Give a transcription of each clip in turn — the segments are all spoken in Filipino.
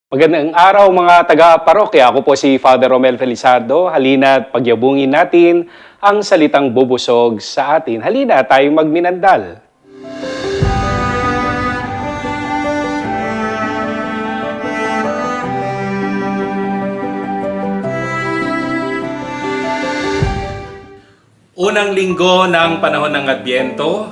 Magandang araw mga taga-parokya. Ako po si Father Romel Felizardo. Halina't pagyabungin natin ang salitang bubusog sa atin. Halina tayong magminandal. Unang linggo ng panahon ng Adbyento,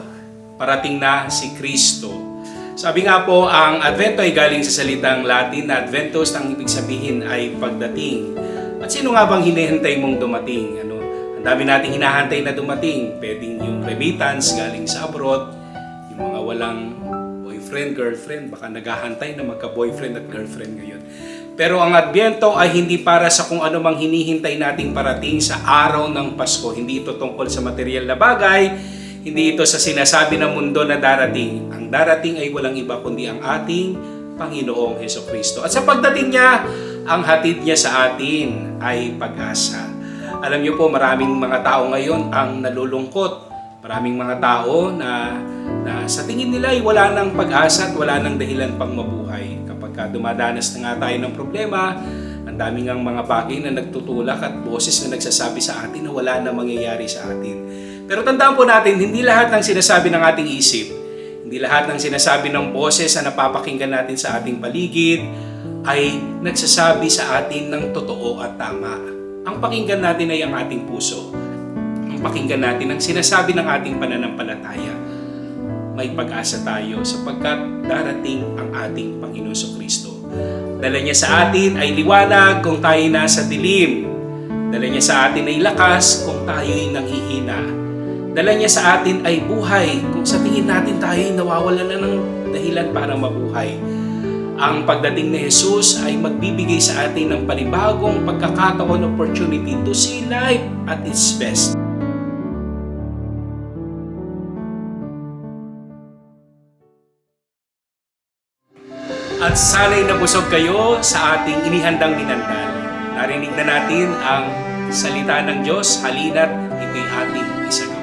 parating na si Kristo. Sabi nga po, ang Advento ay galing sa salitang Latin na Adventus, ang ibig sabihin ay pagdating. At sino nga bang hinihintay mong dumating? Ang dami nating hinahantay na dumating. Pwedeng yung remittance galing sa abroad, yung mga walang boyfriend, girlfriend, baka naghahantay na magka-boyfriend at girlfriend ngayon. Pero ang Adbyento ay hindi para sa kung ano mang hinihintay nating parating sa araw ng Pasko. Hindi ito tungkol sa material na bagay, hindi ito sa sinasabi ng mundo na darating. Ang darating ay walang iba kundi ang ating Panginoong Hesukristo. At sa pagdating niya, ang hatid niya sa atin ay pag-asa. Alam niyo po, maraming mga tao ngayon ang nalulungkot. Maraming mga tao na sa tingin nila ay wala nang pag-asa at wala nang dahilan pang mabuhay. Kapag dumadanas na nga tayo ng problema, ang daming ang mga bagay na nagtutulak at boses na nagsasabi sa atin na wala na mangyayari sa atin. Pero tandaan po natin, hindi lahat ng sinasabi ng ating isip, hindi lahat ng sinasabi ng boses na napapakinggan natin sa ating paligid ay nagsasabi sa atin ng totoo at tama. Ang pakinggan natin ay ang ating puso. Ang pakinggan natin ang sinasabi ng ating pananampalataya. May pag-asa tayo sapagkat darating ang ating Panginoon Kristo. Dala niya sa atin ay liwanag kung tayo nasa dilim. Dala niya sa atin ay lakas kung tayo'y nanghihina. Dala niya sa atin ay buhay kung sa tingin natin tayo'y nawawalan na ng dahilan para mabuhay. Ang pagdating ni Jesus ay magbibigay sa atin ng panibagong pagkakataon, opportunity to see life at its best. At sana'y nabusog kayo sa ating inihandang minandal. Narinig na natin ang salita ng Diyos, halina't ito'y ating isagawa.